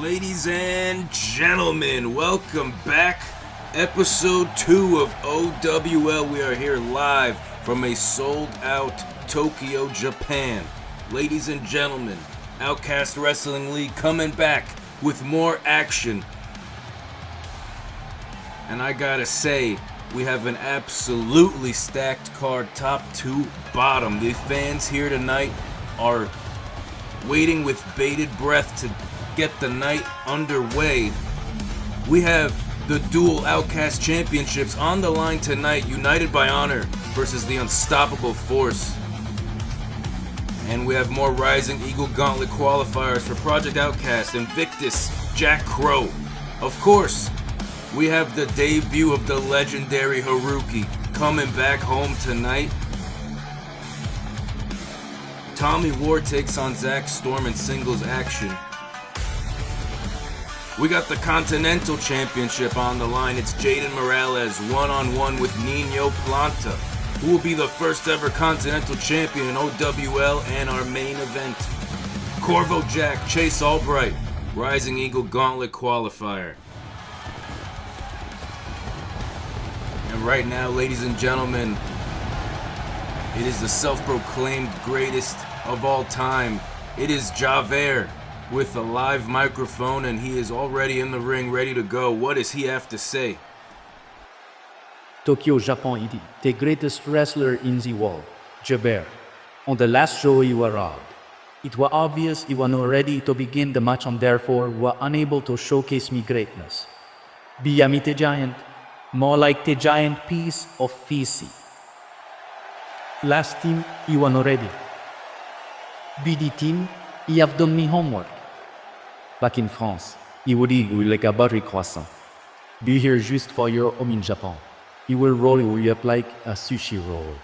Ladies and gentlemen, welcome back. Episode 2 of OWL. We are here live from a sold-out Tokyo, Japan. Ladies and gentlemen, Outcast Wrestling League coming back with more action. And I gotta say, we have an absolutely stacked card, top to bottom. The fans here tonight are waiting with bated breath to get the night underway. We have the Dual Outcast Championships on the line tonight, United by Honor versus the Unstoppable Force. And we have more Rising Eagle Gauntlet qualifiers for Project Outcast, Invictus, Jack Crow. Of course, we have the debut of the legendary Haruki coming back home tonight. Tommy Ward takes on Zach Storm in singles action. We got the Continental Championship on the line. It's Jaden Morales one-on-one with Nino Planta, who will be the first ever Continental Champion in OWL and our main event. Corvo Jack, Chase Albright, Rising Eagle Gauntlet qualifier. And right now, ladies and gentlemen, it is the self-proclaimed greatest of all time. It is Javert with a live microphone, and he is already in the ring, ready to go. What does he have to say? Tokyo, Japan, it is the greatest wrestler in the world, Javert. On the last show, you were robbed. It was obvious you were not ready to begin the match and therefore were unable to showcase me greatness. Be me the giant, more like the giant piece of feces. Last team, you were not ready. Be the team, you have done me homework. Back in France, you would eat like a buttery croissant. Be here just for your home in Japan. You will roll you up like a sushi roll.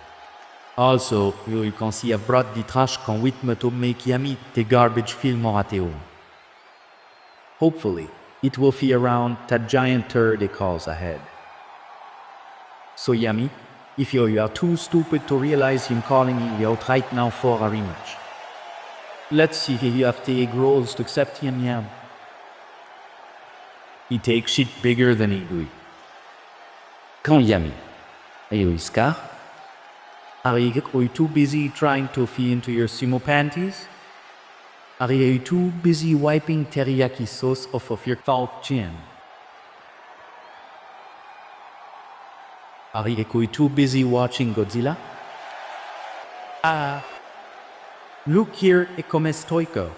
Also, you can see I've brought the trash can with me to make Yami the garbage feel more at home. Hopefully, it will feel around that giant turd they calls ahead. So Yami, if you are too stupid to realize him calling you out right now for a rematch, let's see if you have the egg rolls to accept him, Yam. He takes shit bigger than he do. Quand Yami? Are you scared? Are you too busy trying to fit into your sumo panties? Are you too busy wiping teriyaki sauce off of your foul chin? Are you too busy watching Godzilla? Look here, e come stoico.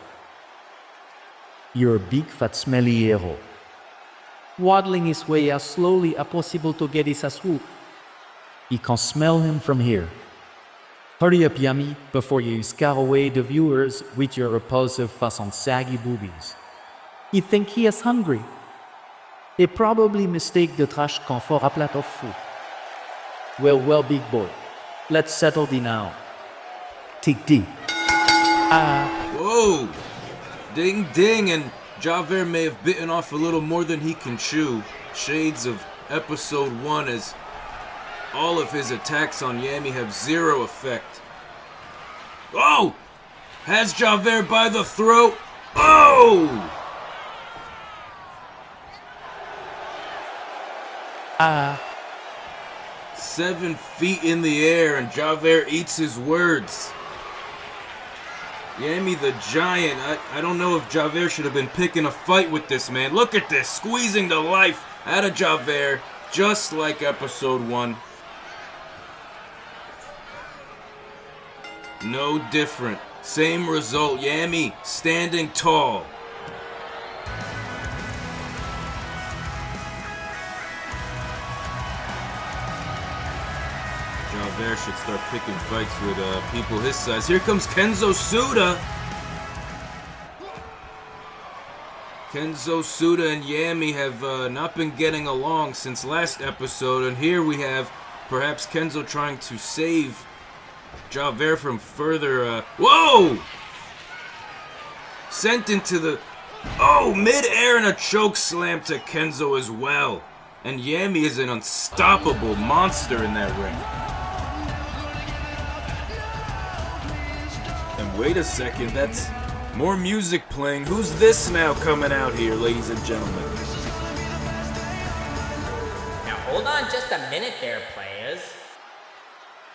You're a big fat smelly hero. Waddling his way as slowly as possible to get his swoop. You can smell him from here. Hurry up, Yami, before you scare away the viewers with your repulsive face and saggy boobies. You think he is hungry? They probably mistake the trash can for a plate of food. Well, big boy, let's settle the now. Take deep. Whoa! Ding ding, and Javert may have bitten off a little more than he can chew. Shades of episode 1, as all of his attacks on Yami have zero effect. Oh! Has Javert by the throat. Oh! 7 feet in the air, and Javert eats his words. Yami the Giant, I don't know if Javert should have been picking a fight with this man. Look at this, squeezing the life out of Javert, just like episode 1. No different. Same result, Yami standing tall. Javert should start picking fights with people his size. Here comes Kenzo Suda. Kenzo Suda and Yami have not been getting along since last episode, and here we have perhaps Kenzo trying to save Javert from further. Whoa! Sent into the. Oh, mid-air and a choke slam to Kenzo as well. And Yami is an unstoppable monster in that ring. And wait a second, that's More music playing. Who's this now coming out here, ladies and gentlemen? Now hold on just a minute there, players.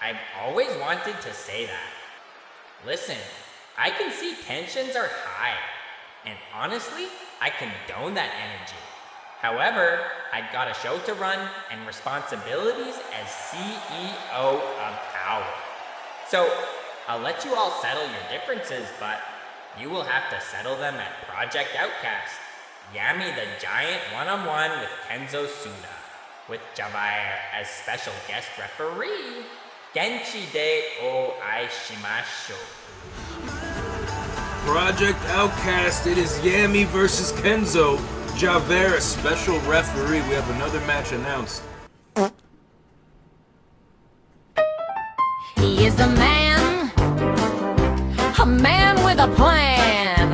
I've always wanted to say that. Listen, I can see tensions are high, and honestly, I condone that energy. However, I've got a show to run and responsibilities as CEO of Owl. So, I'll let you all settle your differences, but you will have to settle them at Project Outcast. Yami the Giant one-on-one with Kenzo Suda, with Javair as special guest referee. Genchi de o aishimasho. Project Outcast, it is Yami versus Kenzo. Javert, special referee. We have another match announced. He is a man with a plan,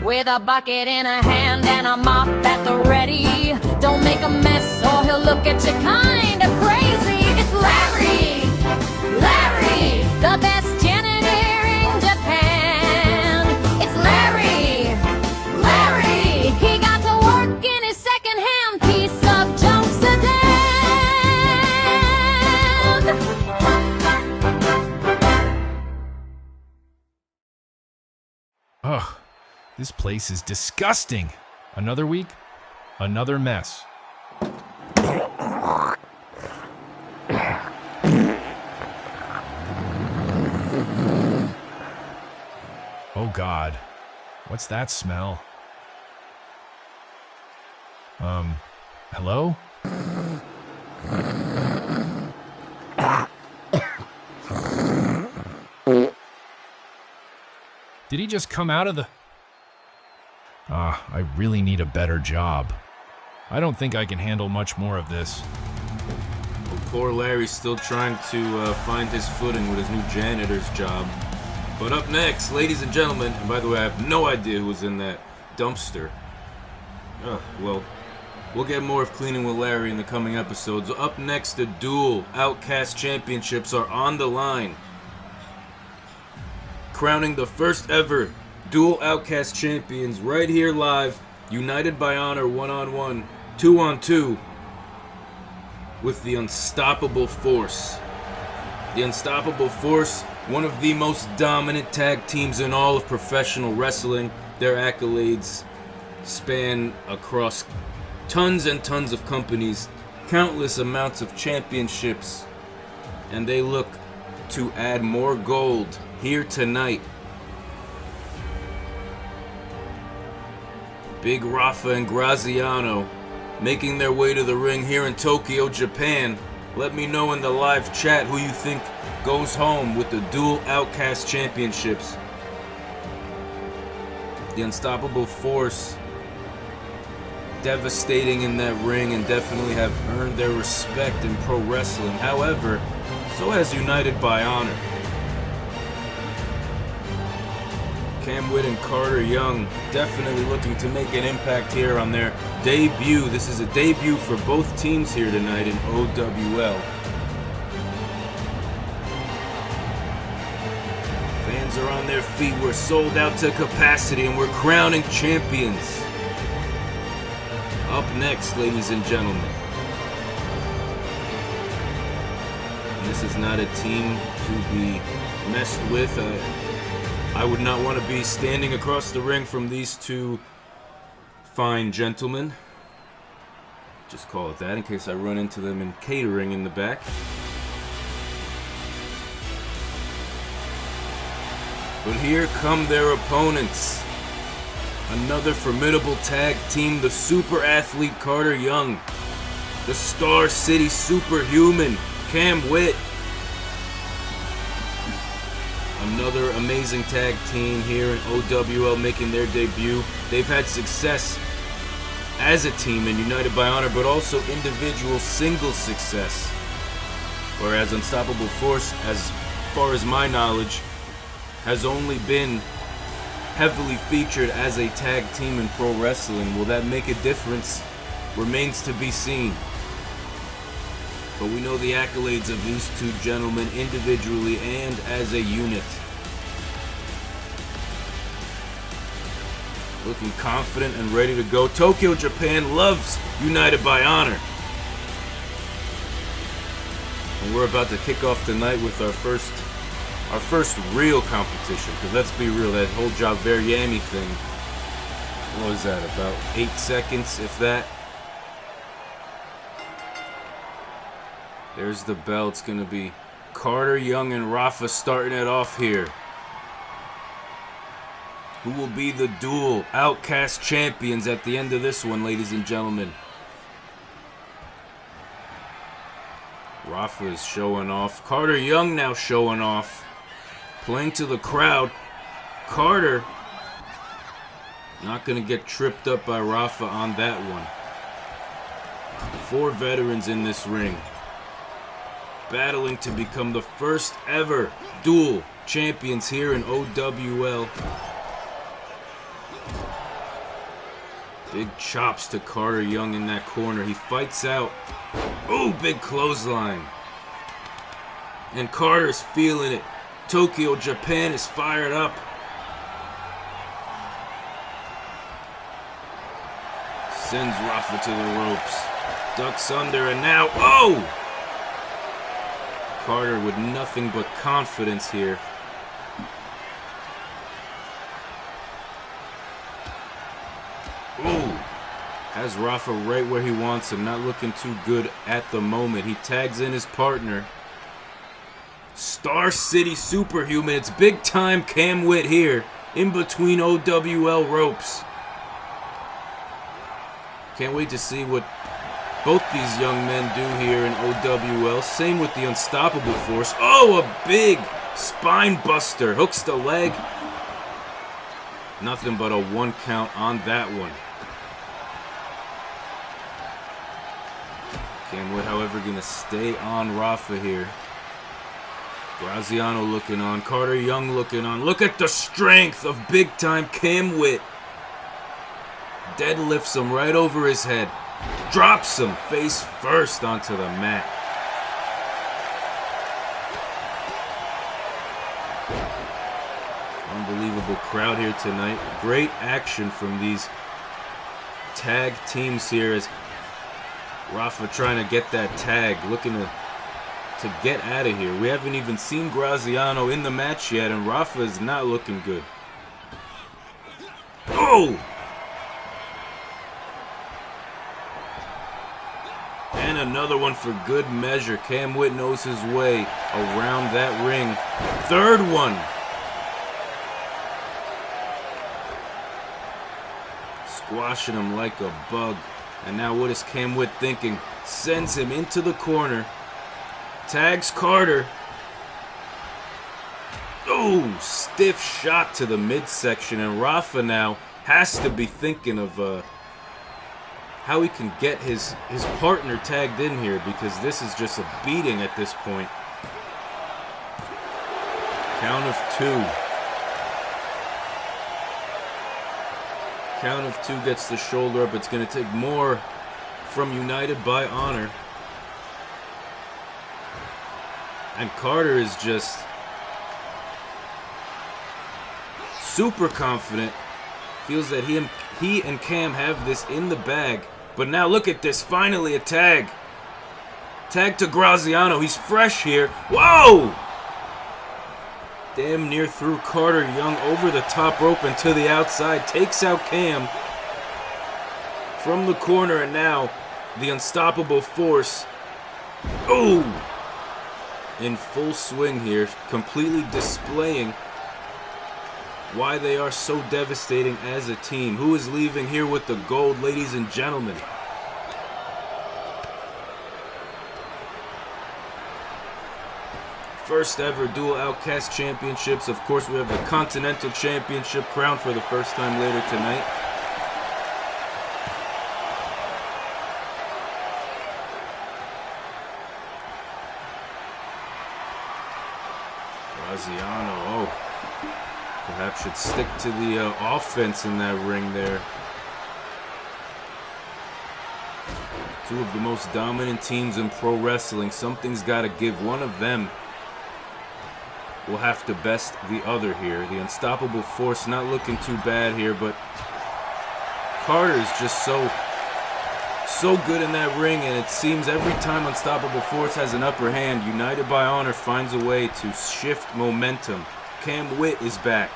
with a bucket in a hand and a mop at the ready. Don't make a mess or he'll look at you kinda crazy. It's Larry, the best janitor in Japan. It's Larry, he got to work in his second-hand piece of junk sedan. Ugh, this place is disgusting. Another week, another mess. Oh God, what's that smell? Hello? Did he just come out of the... I really need a better job. I don't think I can handle much more of this. Well, poor Larry's still trying to find his footing with his new janitor's job. But up next, ladies and gentlemen, and by the way, I have no idea who was in that dumpster. Well, we'll get more of Cleaning with Larry in the coming episodes. Up next, the Dual Outcast Championships are on the line. Crowning the first ever Dual Outcast Champions right here live, united by honor, 1-on-1, 2-on-2, with the Unstoppable Force. The Unstoppable Force, one of the most dominant tag teams in all of professional wrestling. Their accolades span across tons and tons of companies, countless amounts of championships, and they look to add more gold here tonight. Big Rafa and Graziano making their way to the ring here in Tokyo, Japan. Let me know in the live chat who you think goes home with the Dual Outcast Championships. The Unstoppable Force, devastating in that ring and definitely have earned their respect in pro wrestling. However, so has United by Honor. Cam Witt and Carter Young definitely looking to make an impact here on their debut. This is a debut for both teams here tonight in OWL. Fans are on their feet. We're sold out to capacity and we're crowning champions. Up next, ladies and gentlemen. And this is not a team to be messed with. I would not want to be standing across the ring from these two fine gentlemen. Just call it that in case I run into them in catering in the back. But here come their opponents. Another formidable tag team, the super athlete Carter Young, the Star City Superhuman Cam Witt. Another amazing tag team here in OWL making their debut. They've had success as a team in United by Honor, but also individual single success. Whereas Unstoppable Force, as far as my knowledge, has only been heavily featured as a tag team in pro wrestling. Will that make a difference? Remains to be seen. But we know the accolades of these two gentlemen individually and as a unit. looking confident and ready to go. Tokyo, Japan loves United by Honor. And we're about to kick off tonight with our first real competition. Because let's be real, that whole Javeriami thing, what was that, about 8 seconds, if that? There's the bell. It's going to be Carter, Young, and Rafa starting it off here. Who will be the Dual Outcast Champions at the end of this one, ladies and gentlemen? Rafa is showing off. Carter Young now showing off. Playing to the crowd. Carter not going to get tripped up by Rafa on that one. 4 veterans in this ring, battling to become the first ever dual champions here in OWL. Big chops to Carter Young in that corner. He fights out. Oh, big clothesline. And Carter's feeling it. Tokyo, Japan is fired up. Sends Rafa to the ropes. Ducks under and now, oh! Carter with nothing but confidence here. Ooh! Has Rafa right where he wants him. Not looking too good at the moment. He tags in his partner. Star City Superhuman. It's big time Cam Witt here. In between OWL ropes. Can't wait to see what both these young men do here in OWL. Same with the Unstoppable Force. Oh, a big spine buster. Hooks the leg. Nothing but a 1 count on that one. Cam Witt, however, going to stay on Rafa here. Graziano looking on. Carter Young looking on. Look at the strength of big-time Cam Witt. Deadlifts him right over his head. Drops him face first onto the mat. Unbelievable crowd here tonight. Great action from these tag teams here as Rafa trying to get that tag, looking to get out of here. We haven't even seen Graziano in the match yet, and Rafa is not looking good. Oh! And another one for good measure. Cam Witt knows his way around that ring. Third one. Squashing him like a bug. And now what is Cam Witt thinking? Sends him into the corner. Tags Carter. Oh, stiff shot to the midsection. And Rafa now has to be thinking of how he can get his partner tagged in here, because this is just a beating at this point. Count of 2. Count of 2 gets the shoulder up. It's going to take more from United by Honor. And Carter is just super confident. Feels that he and Cam have this in the bag. But now look at this. Finally a tag. Tag to Graziano. He's fresh here. Whoa! Damn near threw Carter Young over the top rope and to the outside. Takes out Cam from the corner, and now the Unstoppable Force. Oh! In full swing here, completely displaying why they are so devastating as a team. Who is leaving here with the gold, ladies and gentlemen? First ever Dual Outcast Championships. Of course, we have the Continental Championship crown for the first time later tonight. Graziano, oh. Perhaps should stick to the offense in that ring there. Two of the most dominant teams in pro wrestling. Something's got to give. One of them will have to best the other here. The Unstoppable Force not looking too bad here, but Carter is just so good in that ring, and it seems every time Unstoppable Force has an upper hand, United by Honor finds a way to shift momentum. Cam Witt is back.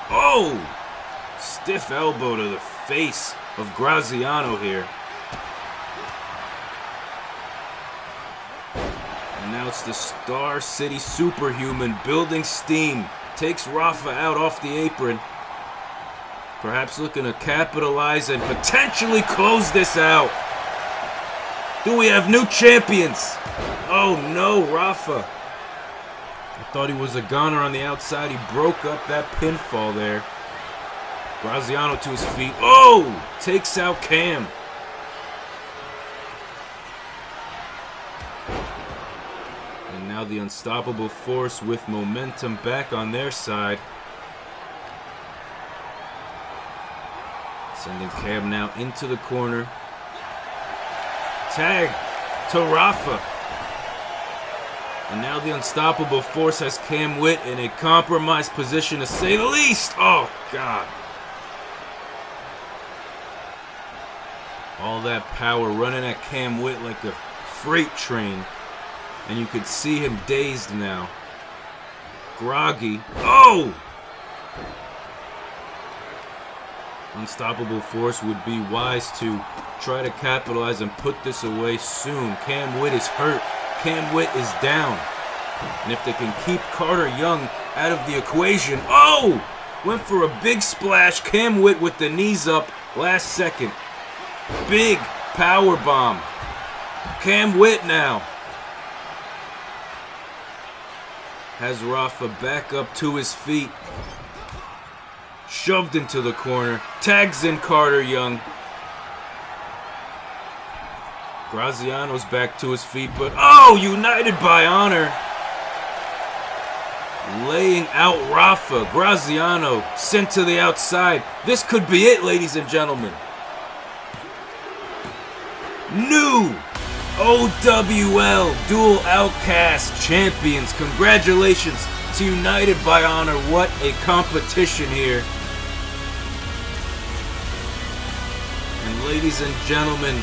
Oh! Stiff elbow to the face of Graziano here. And now it's the Star City Superhuman building steam. Takes Rafa out off the apron. Perhaps looking to capitalize and potentially close this out. Do we have new champions? Oh no, Rafa. I thought he was a goner on the outside. He broke up that pinfall there. Graziano to his feet. Oh! Takes out Cam. And now the Unstoppable Force with momentum back on their side. Sending Cam now into the corner. Tag to Rafa. And now the Unstoppable Force has Cam Witt in a compromised position, to say the least. Oh, God. All that power running at Cam Witt like a freight train. And you could see him dazed now. Groggy. Oh! Unstoppable Force would be wise to try to capitalize and put this away soon. Cam Witt is hurt. Cam Witt is down. And if they can keep Carter Young out of the equation. Oh! Went for a big splash. Cam Witt with the knees up last second. Big power bomb. Cam Witt now has Rafa back up to his feet. Shoved into the corner. Tags in Carter Young. Graziano's back to his feet, but oh, United by Honor. Laying out Rafa. Graziano sent to the outside. This could be it, ladies and gentlemen. New OWL Dual Outcast Champions. Congratulations to United by Honor. What a competition here. And ladies and gentlemen,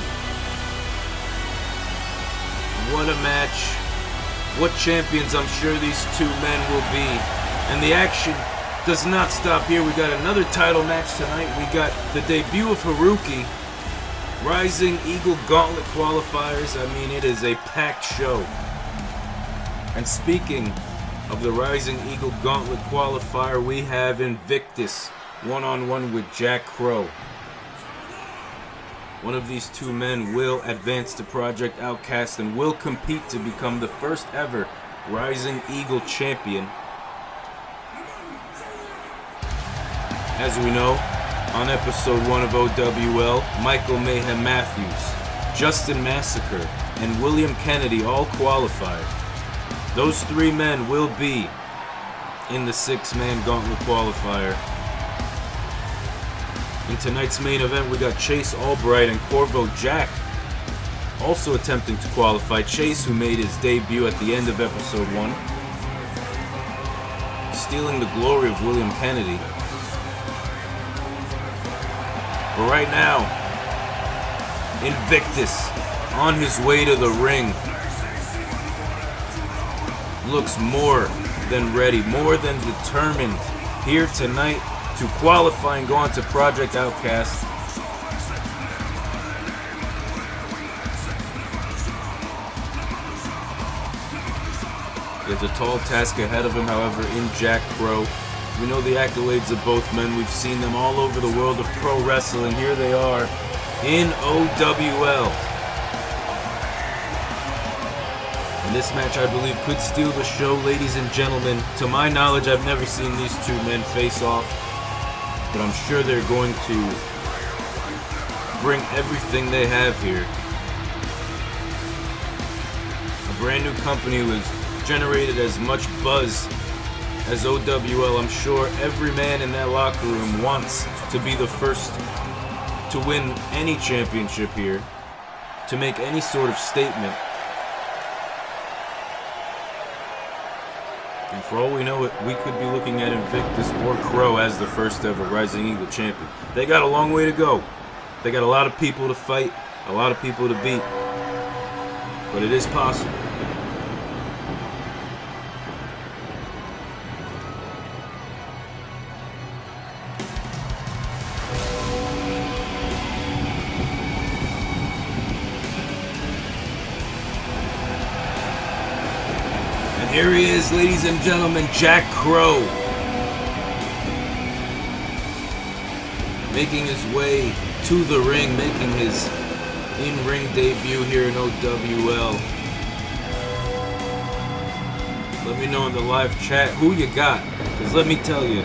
what a match. What champions I'm sure these two men will be. And the action does not stop here. We got another title match tonight. We got the debut of Haruki. Rising Eagle Gauntlet qualifiers. I mean, it is a packed show. And speaking of the Rising Eagle Gauntlet qualifier, we have Invictus one-on-one with Jack Crow. One of these two men will advance to Project Outcast and will compete to become the first ever Rising Eagle Champion. As we know, on episode 1 of OWL, Michael Mayhem Matthews, Justin Massacre, and William Kennedy all qualified. Those three men will be in the 6-man gauntlet qualifier. In tonight's main event, we got Chase Albright and Corvo Jack also attempting to qualify. Chase, who made his debut at the end of episode 1, stealing the glory of William Kennedy. But right now, Invictus on his way to the ring. Looks more than ready, more than determined here tonight to qualify and go on to Project Outcast. There's a tall task ahead of him, however, in Jack Crow. We know the accolades of both men. We've seen them all over the world of pro wrestling. Here they are in OWL. And this match, I believe, could steal the show, ladies and gentlemen. To my knowledge, I've never seen these two men face off, but I'm sure they're going to bring everything they have here. A brand new company was generated as much buzz as OWL. I'm sure every man in that locker room wants to be the first to win any championship here, to make any sort of statement. And for all we know, we could be looking at Invictus or Crow as the first ever Rising Eagle Champion. They got a long way to go. They got a lot of people to fight, a lot of people to beat. But it is possible. Here he is, ladies and gentlemen, Jack Crow. Making his way to the ring, making his in-ring debut here in OWL. Let me know in the live chat who you got, because let me tell you,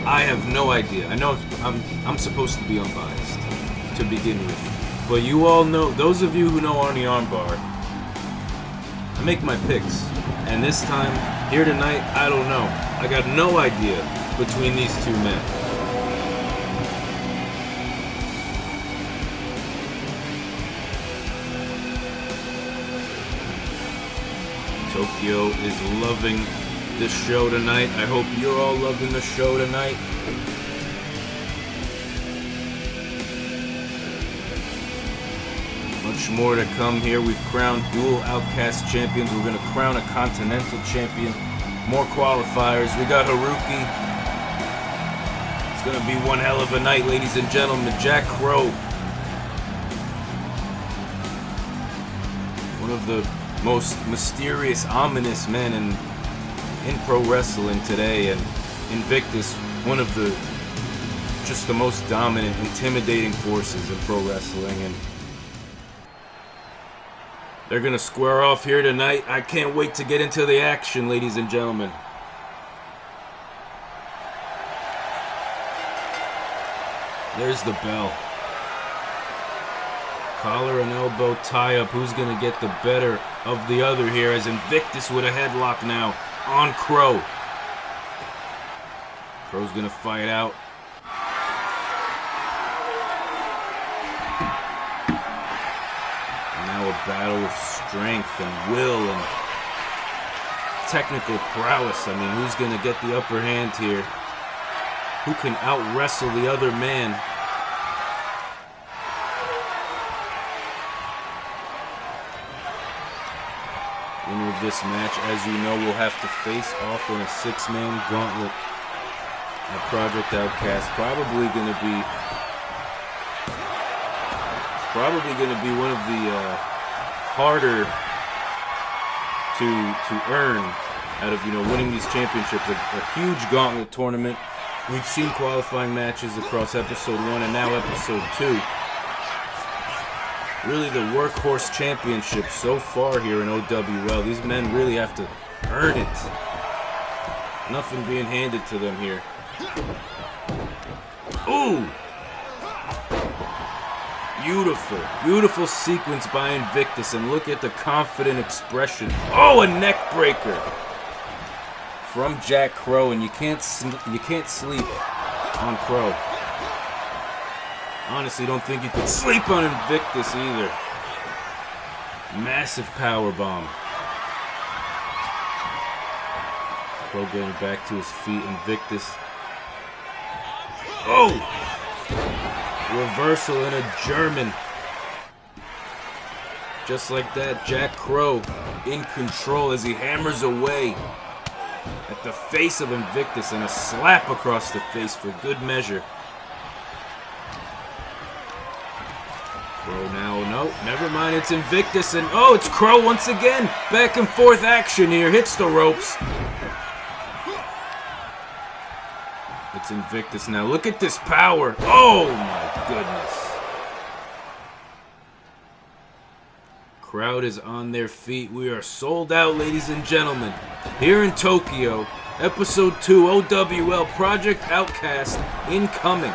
I have no idea. I know I'm supposed to be unbiased to begin with, but you all know, those of you who know Arnie Armbar, I make my picks. And this time, here tonight, I don't know. I got no idea between these two men. Tokyo is loving this show tonight. I hope you're all loving the show tonight. Much more to come here. We've crowned Dual Outcast Champions. We're going to crown a Continental Champion. More qualifiers. We got Haruki. It's going to be one hell of a night, ladies and gentlemen. Jack Crow. One of the most mysterious, ominous men in pro wrestling today. And Invictus, one of the just the most dominant, intimidating forces in pro wrestling. And they're going to square off here tonight. I can't wait to get into the action, ladies and gentlemen. There's the bell. Collar and elbow tie-up. Who's going to get the better of the other here, as Invictus with a headlock now on Crow. Crow's going to fight out. A battle of strength and will and technical prowess. I mean, who's going to get the upper hand here? Who can out-wrestle the other man? Winner of this match, as you know, will have to face off in a six-man gauntlet at Project Outcast. Probably going to be one of the harder to earn out of, winning these championships. A huge gauntlet tournament. We've seen qualifying matches across episode 1 and now episode 2. Really the workhorse championship so far here in OWL. These men really have to earn it. Nothing being handed to them here. Ooh! Beautiful, beautiful sequence by Invictus, and look at the confident expression. Oh, a neck breaker from Jack Crow, and you can't sleep on Crow. Honestly, don't think you could sleep on Invictus either. Massive power bomb. Crow getting back to his feet. Invictus. Oh! Reversal in a German. Just like that, Jack Crow in control as he hammers away at the face of Invictus, and a slap across the face for good measure. Crow now, no, never mind, it's Invictus, and oh, it's Crow once again. Back and forth action here, hits the ropes. It's Invictus now. Look at this power. Oh my goodness. Crowd is on their feet. We are sold out, ladies and gentlemen. Here in Tokyo, episode 2 OWL Project Outcast incoming.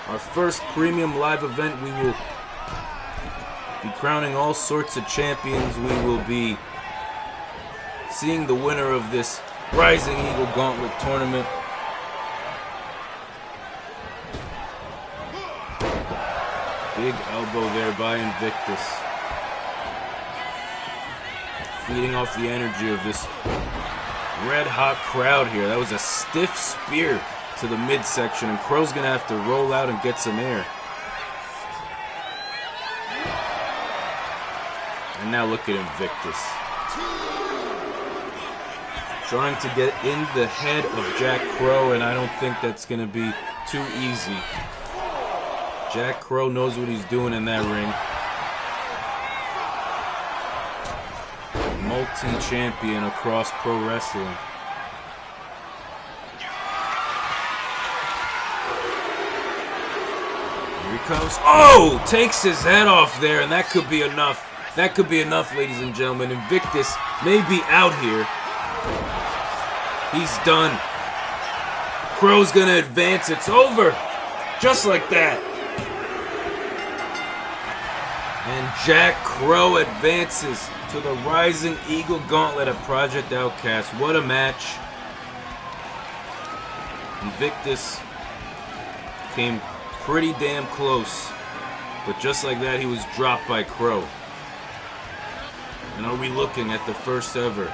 Our first premium live event. We will be crowning all sorts of champions. We will be seeing the winner of this Rising Eagle Gauntlet tournament. Big elbow there by Invictus. Feeding off the energy of this Red hot crowd here. That was a stiff spear to the midsection, and Crow's gonna have to roll out and get some air. And now look at Invictus. Trying to get in the head of Jack Crow, and I don't think that's going to be too easy. Jack Crow knows what he's doing in that ring. Multi-champion across pro wrestling. Here he comes. Oh! Takes his head off there, and that could be enough. That could be enough, ladies and gentlemen. Invictus may be out here. He's done. Crow's gonna advance. It's over. Just like that. And Jack Crow advances to the Rising Eagle Gauntlet at Project Outcast. What a match. Invictus came pretty damn close. But just like that, he was dropped by Crow. And are we looking at the first ever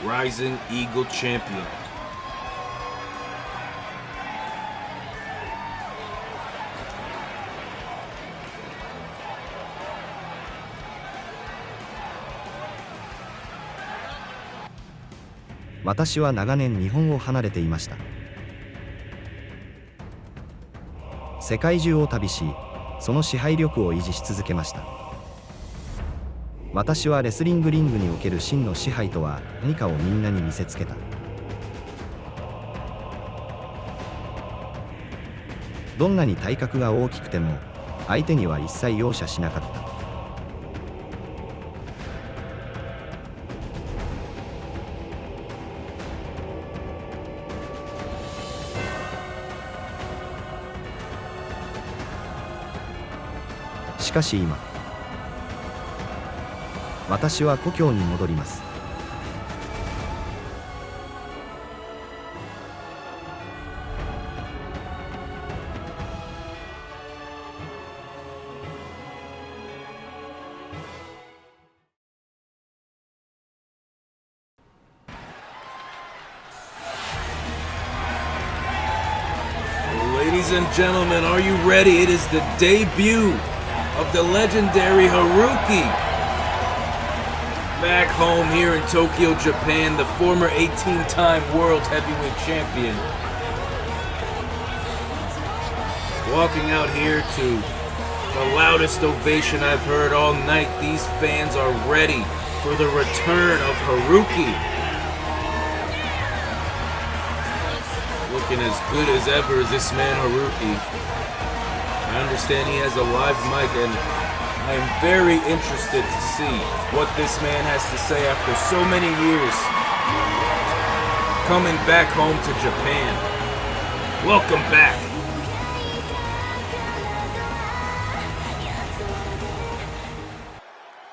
Rising Eagle Champion?「私は長年日本を離れていました。世界中を旅し、その支配力を維持し続けました。私はレスリングリングにおける真の支配とは何かをみんなに見せつけた。どんなに体格が大きくても相手には一切容赦しなかった。しかし今、私は故郷に戻ります。Ladies and gentlemen, are you ready? It is the debut of the legendary Haruki. Back home here in Tokyo, Japan, the former 18-time World Heavyweight Champion. Walking out here to the loudest ovation I've heard all night. These fans are ready for the return of Haruki. Looking as good as ever as this man Haruki. I understand he has a live mic, and I am very interested to see what this man has to say after so many years coming back home to Japan. Welcome back.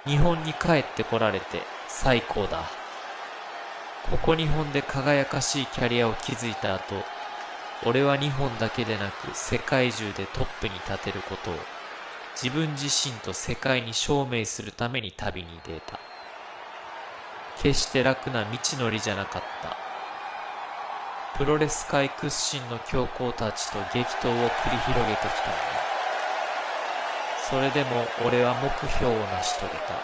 "日本に帰ってこられて最高だ。ここ日本で輝かしいキャリアを築いた後、俺は日本だけでなく世界中でトップに立てることを自分自身と世界に証明するために旅に出た。決して楽な道のりじゃなかった。プロレス界屈指の強豪たちと激闘を繰り広げてきたんだ。それでも俺は目標を成し遂げた。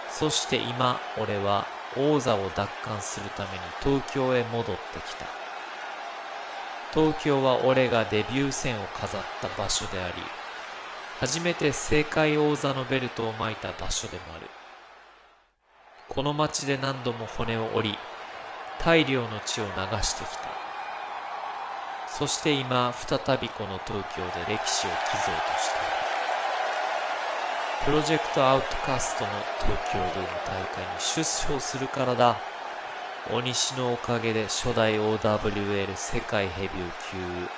そして今俺は王座を奪還するために東京へ戻ってきた。東京は俺がデビュー戦を飾った場所であり、初めて世界王座のベルトを巻いた場所でもある。この街で何度も骨を折り、大量の血を流してきた。そして今、再びこの東京で歴史を刻おうとしている。プロジェクトアウトカストの東京ドーム大会に出場するからだ。お西のおかげで初代 OWL 世界ヘビー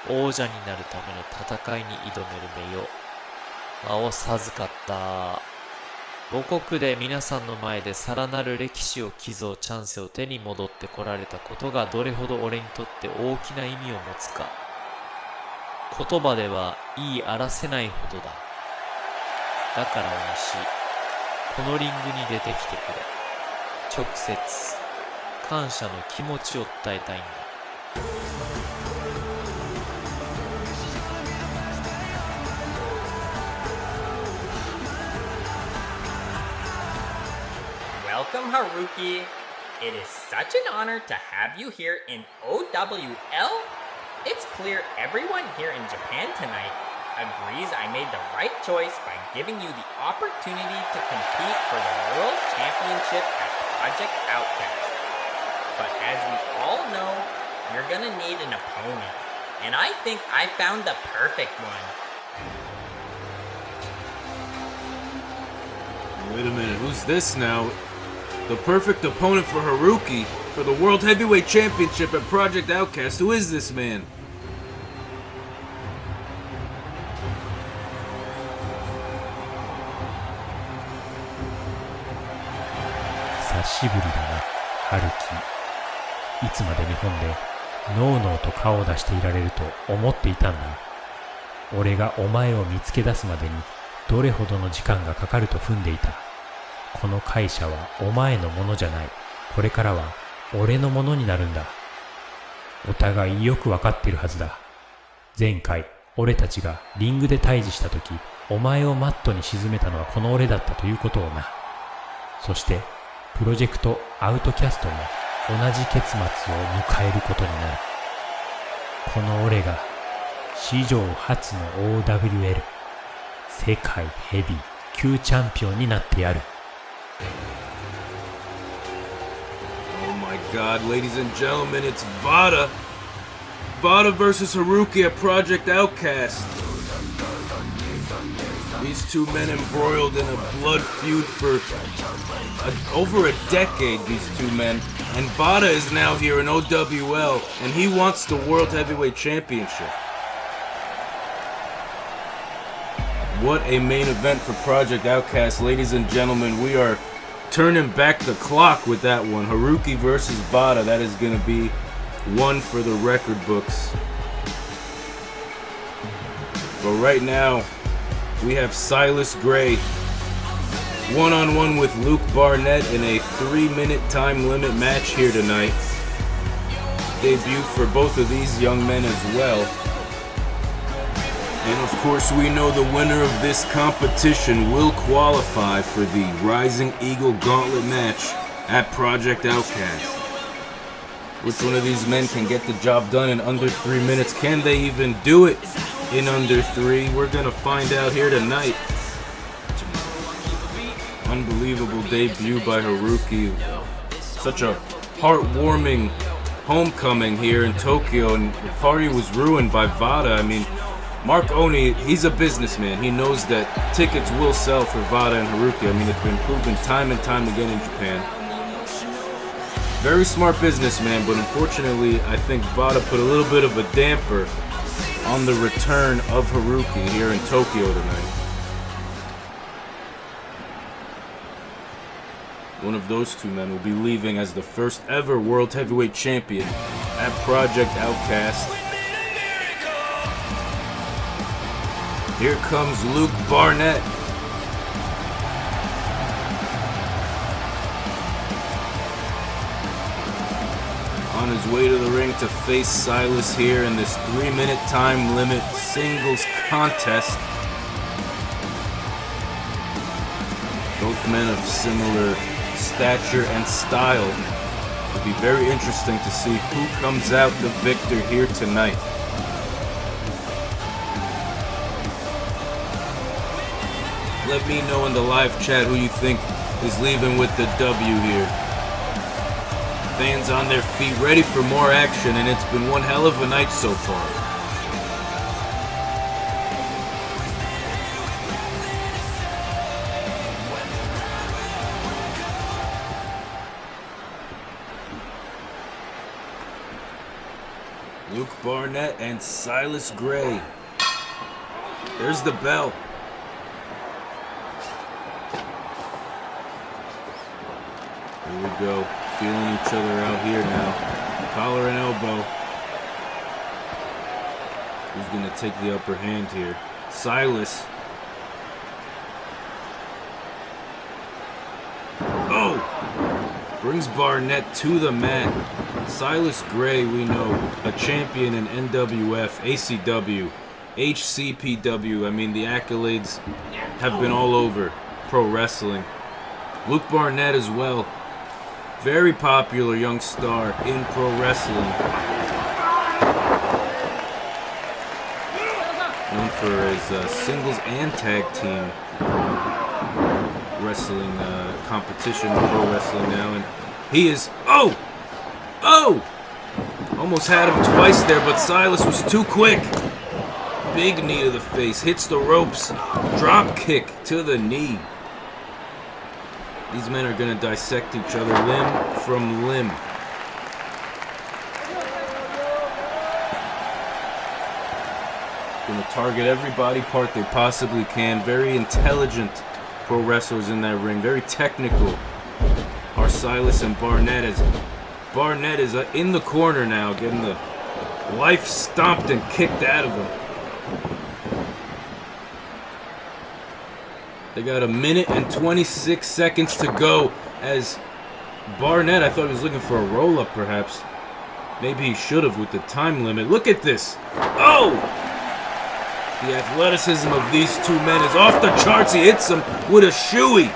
級王者になるための戦いに挑める名誉、名を授かった。母国で皆さんの前でさらなる歴史を刻うチャンスを手に戻ってこられたことがどれほど俺にとって大きな意味を持つか。言葉では言い表せないほどだ。だからお西、このリングに出てきてくれ。直接、感謝の気持ちを伝えたいんだ。Welcome, Haruki. It is such an honor to have you here in OWL. It's clear everyone here in Japan tonight agrees I made the right choice by giving you the opportunity to compete for the World Championship at Project Outcast. But as we all know, you're gonna need an opponent, and I think I found the perfect one. Wait a minute, who's this now? The perfect opponent for Haruki for the World Heavyweight Championship at Project Outcast. Who is this man? Sashiburi da na, Haruki. いつまで日本でノーノーと顔を出していられると思っていたんだ。俺がお前を見つけ出すまでにどれほどの時間がかかると踏んでいた。この会社はお前のものじゃない。これからは俺のものになるんだ。お互いよくわかっているはずだ。前回俺たちがリングで対峙した時、お前をマットに沈めたのはこの俺だったということをな。そしてプロジェクトアウトキャストも同じ結末を迎えることになる。この俺が史上初の OWL 世界ヘビー級チャンピオンになってやる。Oh my god, ladies and gentlemen, it's Vada. Vada versus Haruki at Project Outcast. These two men embroiled in a blood feud for over a decade, these two men. And Vada is now here in OWL, and he wants the World Heavyweight Championship. What a main event for Project Outcast, ladies and gentlemen. We are turning back the clock with that one. Haruki versus Vada. That is going to be one for the record books. But right now, we have Silas Gray one-on-one with Luke Barnett in a 3-minute time limit match here tonight. Debut for both of these young men as well. And of course, we know the winner of this competition will qualify for the Rising Eagle Gauntlet match at Project Outcast. Which one of these men can get the job done in under 3 minutes? Can they even do it in under 3? We're gonna find out here tonight. Unbelievable debut by Haruki. Such a heartwarming homecoming here in Tokyo, and the party was ruined by Vada. I mean, Mark Oni, he's a businessman. He knows that tickets will sell for Vada and Haruki. I mean, it's been proven time and time again in Japan. Very smart businessman, but unfortunately, I think Vada put a little bit of a damper on the return of Haruki here in Tokyo tonight. One of those two men will be leaving as the first ever World Heavyweight Champion at Project Outcast. Here comes Luke Barnett. On his way to the ring to face Silas here in this 3-minute time limit singles contest. Both men of similar stature and style. It'll be very interesting to see who comes out the victor here tonight. Let me know in the live chat who you think is leaving with the W here. Fans on their feet, ready for more action, and it's been one hell of a night so far. Luke Barnett and Silas Gray. There's the bell. Here we go. Feeling each other out here now. Collar and elbow. Who's going to take the upper hand here? Silas. Oh! Brings Barnett to the mat. Silas Gray, we know, a champion in NWF, ACW, HCPW. I mean, the accolades have been all over pro wrestling. Luke Barnett as well. Very popular young star in pro wrestling. Known for his singles and tag team wrestling competition in pro wrestling now. And he is... Oh! Almost had him twice there, but Silas was too quick. Big knee to the face. Hits the ropes. Drop kick to the knee. These men are going to dissect each other limb from limb. Going to target every body part they possibly can. Very intelligent pro wrestlers in that ring. Very technical are Silas and Barnett. As Barnett is in the corner now, getting the life stomped and kicked out of him. They got 1 minute and 26 seconds to go as Barnett, I thought he was looking for a roll-up perhaps. Maybe he should have with the time limit. Look at this. Oh! The athleticism of these two men is off the charts. He hits him with a shoey.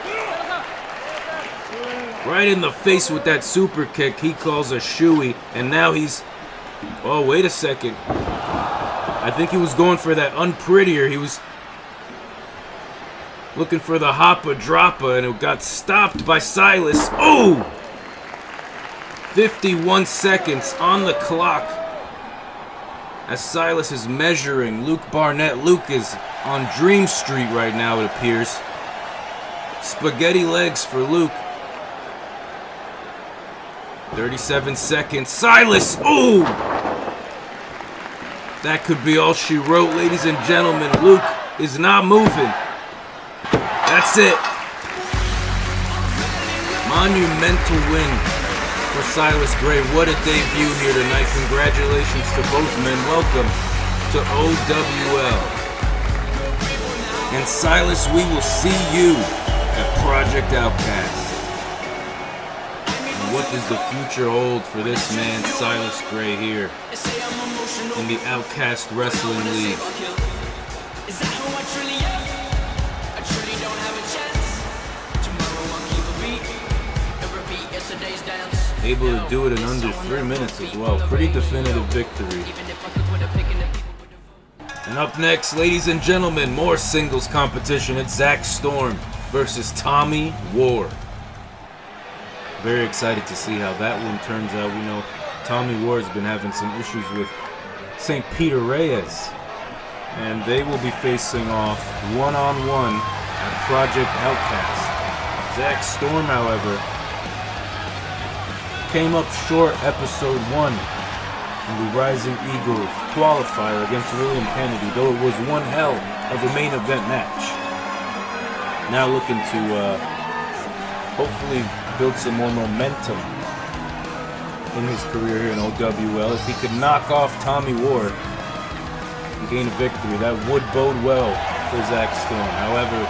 Right in the face with that super kick he calls a shoey. And now he's... Oh, wait a second. I think he was going for that unprettier. He was looking for the hoppa droppa, and it got stopped by Silas. Oh! 51 seconds on the clock as Silas is measuring Luke Barnett. Luke is on Dream Street right now, it appears. Spaghetti legs for Luke. 37 seconds. Silas! Oh! That could be all she wrote, ladies and gentlemen. Luke is not moving. That's it. Monumental win for Silas Gray. What a debut here tonight. Congratulations to both men. Welcome to OWL. And Silas, we will see you at Project Outcast. And what does the future hold for this man, Silas Gray, here in the Outcast Wrestling League? Able to do it in under 3 minutes as well. Pretty definitive victory. And up next, ladies and gentlemen, more singles competition. It's Zach Storm versus Tommy Ward. Very excited to see how that one turns out. We know Tommy Ward's been having some issues with St. Peter Reyes. And they will be facing off one-on-one at Project Outcast. Zach Storm, however, came up short episode 1 in the Rising Eagle qualifier against William Kennedy, though it was one hell of a main event match. Now looking to hopefully build some more momentum in his career here in OWL. If he could knock off Tommy Ward and gain a victory, that would bode well for Zach Storm. However,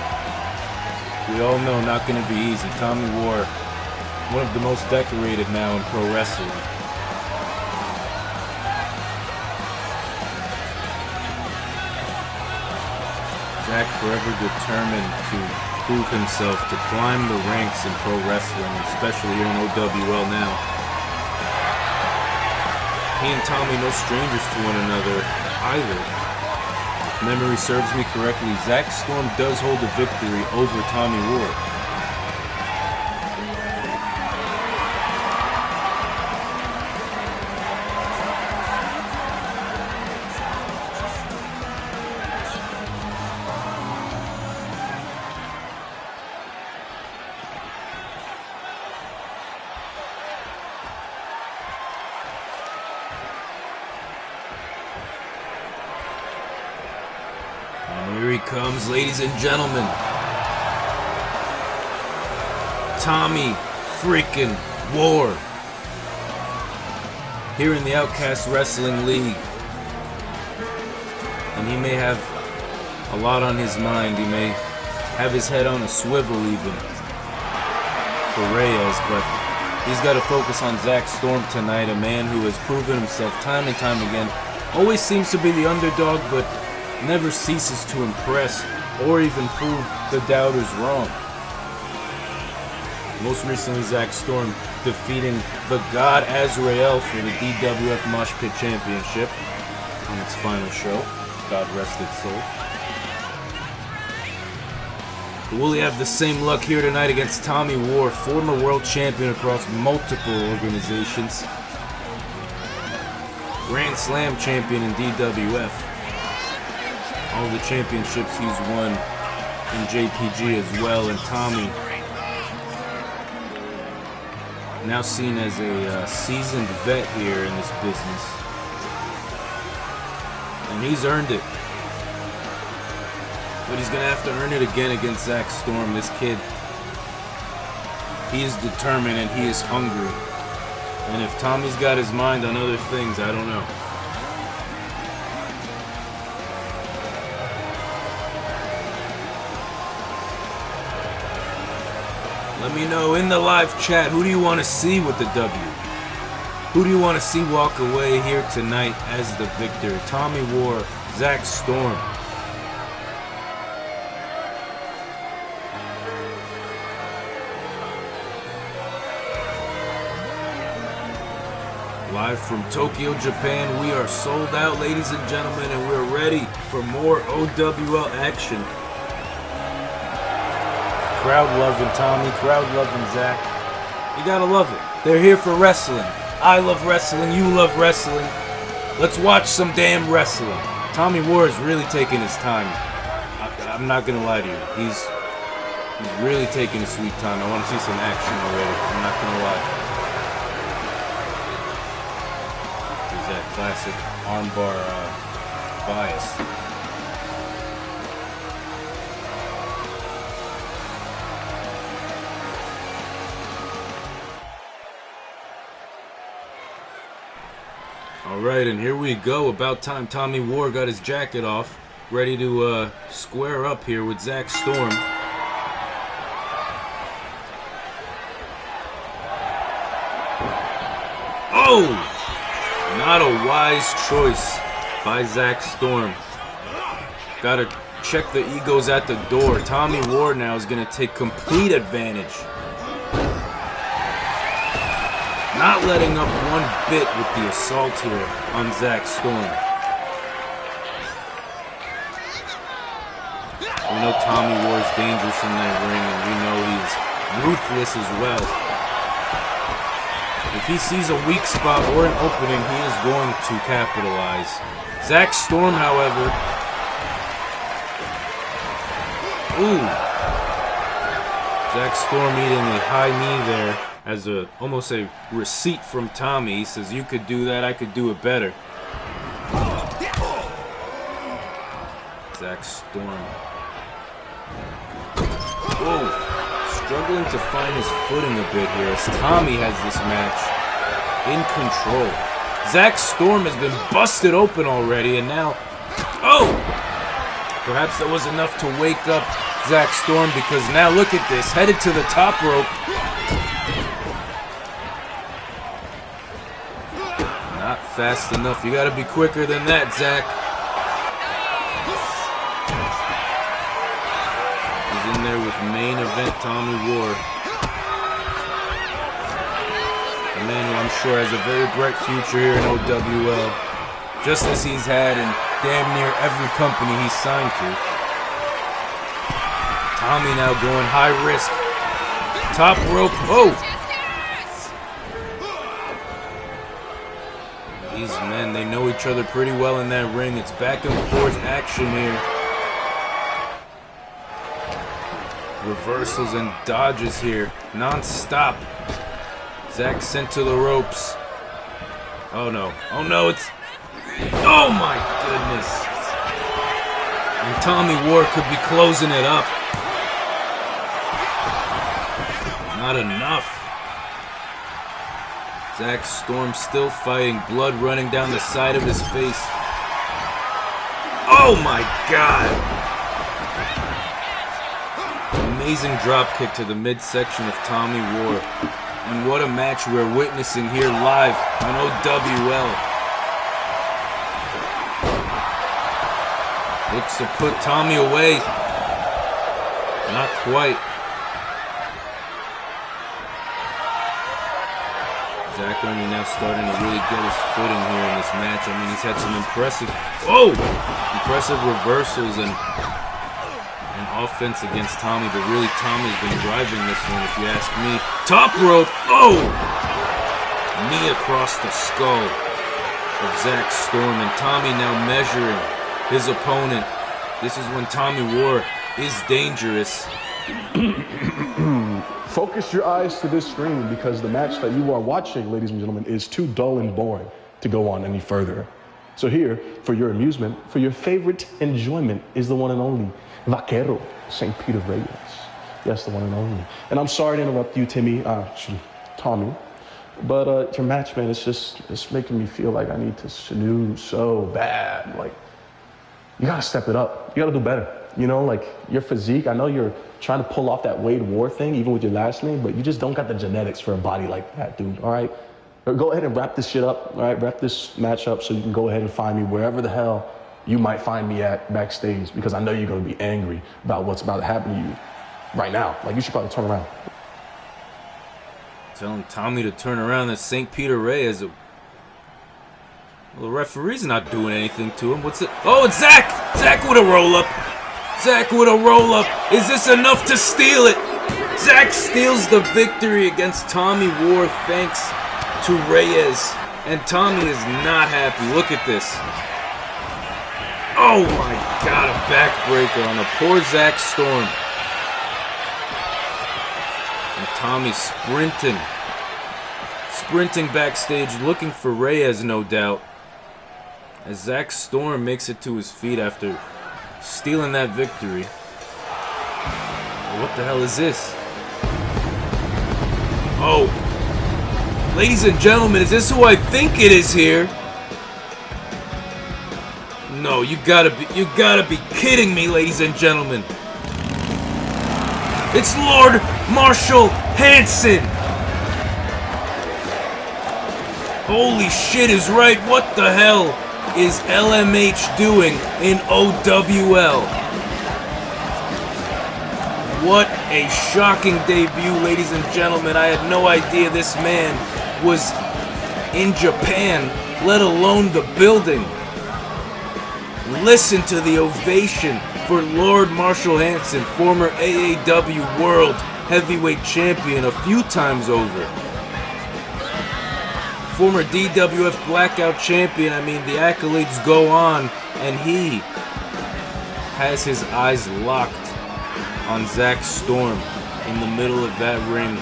we all know not going to be easy. Tommy Ward, one of the most decorated now in pro wrestling. Zach forever determined to prove himself, to climb the ranks in pro wrestling, especially here in OWL now. He and Tommy no strangers to one another either. If memory serves me correctly, Zach Storm does hold a victory over Tommy Ward. Here he comes, ladies and gentlemen. Tommy freaking Ward. Here in the Outcast Wrestling League. And he may have a lot on his mind. He may have his head on a swivel even for Reyes, but He's got to focus on Zach Storm tonight, a man who has proven himself time and time again. Always seems to be the underdog, but never ceases to impress or even prove the doubters wrong. Most recently, Zach Storm defeating the God Azrael for the DWF Mosh Pit Championship on its final show. God rest its soul. But will he have the same luck here tonight against Tommy War, former world champion across multiple organizations, Grand Slam champion in DWF, all the championships he's won in JPG as well, and Tommy now seen as a seasoned vet here in this business, and he's earned it. But he's going to have to earn it again against Zach Storm. This kid, he is determined and he is hungry. And if Tommy's got his mind on other things, I don't know. Let me know in the live chat, who do you want to see with the W? Who do you want to see walk away here tonight as the victor? Tommy War, Zach Storm. Live from Tokyo, Japan, we are sold out, ladies and gentlemen, and we're ready for more OWL action. Crowd loving Tommy, crowd loving Zach. You gotta love it. They're here for wrestling. I love wrestling, you love wrestling. Let's watch some damn wrestling. Tommy War is really taking his time. I'm not gonna lie to you. He's really taking his sweet time. I want to see some action already. I'm not gonna lie. That classic armbar bias. All right, and here we go. About time Tommy War got his jacket off, ready to square up here with Zach Storm. Oh! Not a wise choice by Zach Storm. Gotta check the egos at the door. Tommy Ward now is gonna take complete advantage. Not letting up one bit with the assault here on Zach Storm. We know Tommy Ward's dangerous in that ring, and we know he's ruthless as well. If he sees a weak spot or an opening, he is going to capitalize. Zach Storm, however, Zach Storm eating a high knee there as almost a receipt from Tommy. He says, you could do that, I could do it better. Zach Storm. Struggling to find his footing a bit here as Tommy has this match in control. Zach Storm has been busted open already, and now, perhaps that was enough to wake up Zach Storm, because now look at this, headed to the top rope. Not fast enough. You gotta be quicker than that, Zach. In there with main event Tommy Ward, a man who I'm sure has a very bright future here in OWL, just as he's had in damn near every company he's signed to. Tommy now going high risk, top rope. These men, they know each other pretty well in that ring. It's back and forth action here. Reversals and dodges here, non-stop. Zach sent to the ropes. Oh no, it's... Oh my goodness. And Tommy Ward could be closing it up. Not enough. Zach Storm still fighting, blood running down the side of his face. Oh my God. Amazing drop kick to the midsection of Tommy Ward. And what a match we're witnessing here live on OWL. Looks to put Tommy away. Not quite. Zach only now starting to really get his footing here in this match. I mean, he's had some impressive reversals and offense against Tommy, but really Tommy's been driving this one, if you ask me. Top rope, knee across the skull of Zach Storm, and Tommy now measuring his opponent. This is when Tommy War is dangerous. Focus your eyes to this screen because the match that you are watching, ladies and gentlemen, is too dull and boring to go on any further. So here, for your amusement, for your favorite enjoyment, is the one and only Vaquero St. Peter Reyes. Yes, the one and only. And I'm sorry to interrupt you, Tommy, but your match, man, it's making me feel like I need to snooze so bad. Like, you gotta step it up. You gotta do better. You know, like your physique, I know you're trying to pull off that Wade War thing, even with your last name, but you just don't got the genetics for a body like that, dude, all right? Go ahead and wrap this shit up, all right? Wrap this match up so you can go ahead and find me wherever the hell you might find me at backstage, because I know you're gonna be angry about what's about to happen to you right now. Like, you should probably turn around. Telling Tommy to turn around. That St. Peter Reyes. Well, the referee's not doing anything to him. What's it? Oh, it's Zach! Zach with a roll-up. Zach with a roll-up. Is this enough to steal it? Zach steals the victory against Tommy War thanks to Reyes. And Tommy is not happy. Look at this. Oh my God, a backbreaker on the poor Zach Storm. And Tommy sprinting backstage, looking for Reyes, no doubt. As Zach Storm makes it to his feet after stealing that victory. What the hell is this? Oh, ladies and gentlemen, is this who I think it is here? No, you gotta be kidding me, ladies and gentlemen. It's Lord Marshall Hanson. Holy shit is right. What the hell is LMH doing in OWL? What a shocking debut, ladies and gentlemen. I had no idea this man was in Japan, let alone the building. Listen to the ovation for Lord Marshall Hanson, former AAW World Heavyweight Champion a few times over. Former DWF Blackout Champion. I mean, the accolades go on, and he has his eyes locked on Zach Storm in the middle of that ring.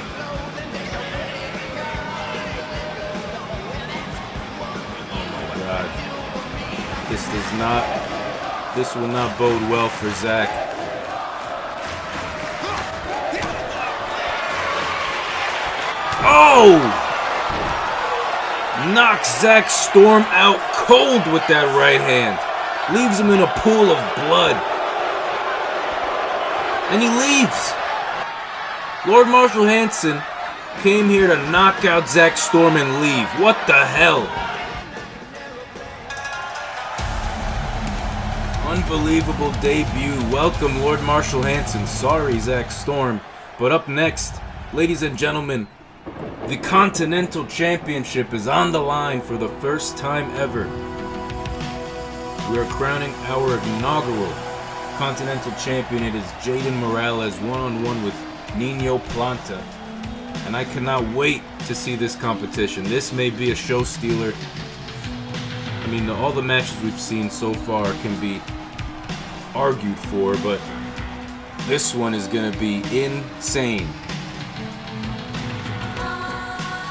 Oh my God. This will not bode well for Zach. Oh! Knocks Zach Storm out cold with that right hand. Leaves him in a pool of blood. And he leaves. Lord Marshall Hanson came here to knock out Zach Storm and leave. What the hell? Unbelievable debut. Welcome, Lord Marshall Hanson. Sorry, Zach Storm. But up next, ladies and gentlemen, the Continental Championship is on the line for the first time ever. We are crowning our inaugural Continental Champion. It is Jaden Morales one-on-one with Nino Planta. And I cannot wait to see this competition. This may be a show stealer. I mean, all the matches we've seen so far can be argued for, but this one is going to be insane.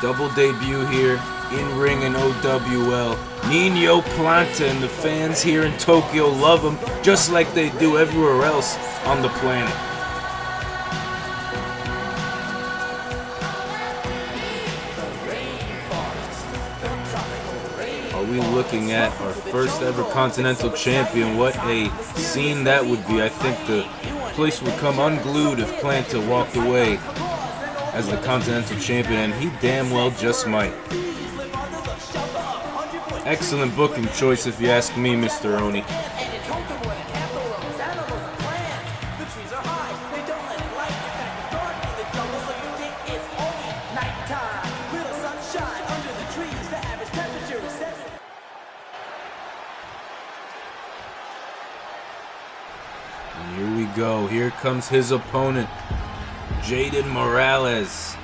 Double debut here, in-ring and OWL. Nino Planta and the fans here in Tokyo love him just like they do everywhere else on the planet. Are we looking at our first ever Continental Champion? What a scene that would be. I think the place would come unglued if Planta walked away as the Continental Champion, and he damn well just might. Excellent booking choice if you ask me, Mr. Oni. And here we go. Here comes his opponent, Jaden Morales.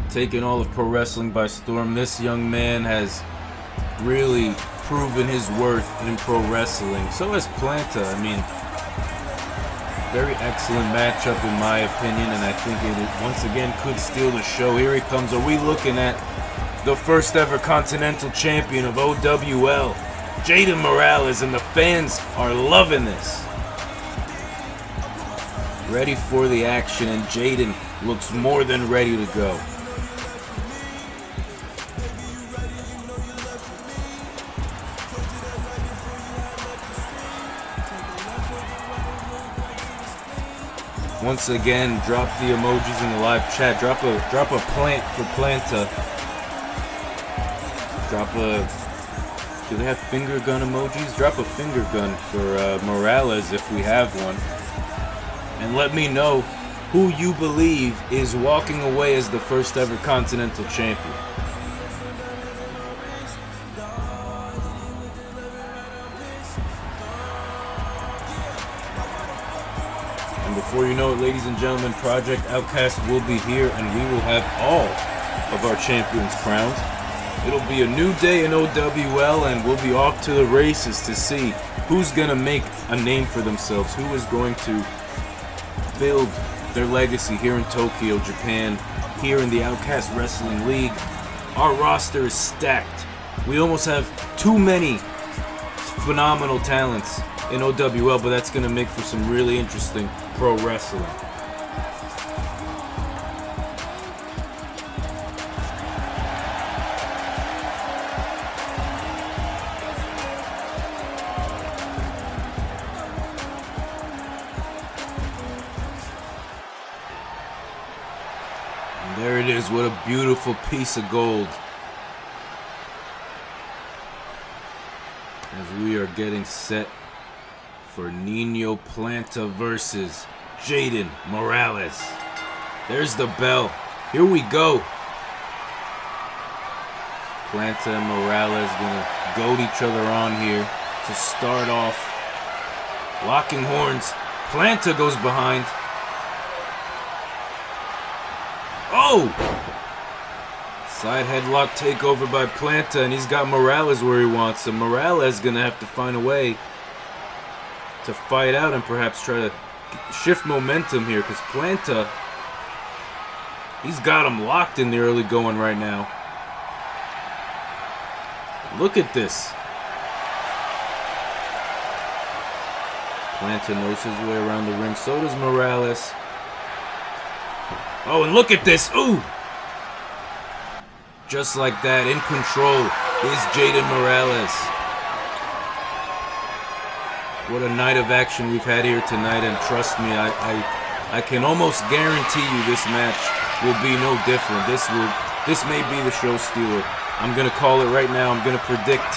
Taking all of pro wrestling by storm. This young man has really proven his worth in pro wrestling. So has Planta. I mean, very excellent matchup in my opinion, and I think it once again could steal the show. Here he comes. Are we looking at the first ever Continental Champion of OWL, Jaden Morales, and the fans are loving this. Ready for the action, and Jaden looks more than ready to go. Once again, drop the emojis in the live chat. Drop a plant for Planta. Drop a... Do they have finger gun emojis? Drop a finger gun for Morales if we have one. And let me know who you believe is walking away as the first ever Continental Champion. And before you know it, ladies and gentlemen, Project Outcast will be here, and we will have all of our champions crowned. It'll be a new day in OWL, and we'll be off to the races to see who's going to make a name for themselves, who is going to build their legacy here in Tokyo, Japan, here in the Outcast Wrestling League. Our roster is stacked. We almost have too many phenomenal talents in OWL, but that's going to make for some really interesting pro wrestling. And there it is, what a beautiful piece of gold. As we are getting set for Nino Planta versus Jaden Morales. There's the bell. Here we go. Planta and Morales gonna goad each other on here to start off. Locking horns. Planta goes behind. Oh! Side headlock takeover by Planta, and he's got Morales where he wants him. Morales gonna have to find a way to fight out and perhaps try to shift momentum here, because Planta, he's got him locked in the early going right now. Look at this. Planta knows his way around the ring. So does Morales. Oh, and look at this. Ooh! Just like that, in control is Jaden Morales. What a night of action we've had here tonight, and trust me, I can almost guarantee you this match will be no different. This may be the show stealer. I'm gonna call it right now. I'm gonna predict,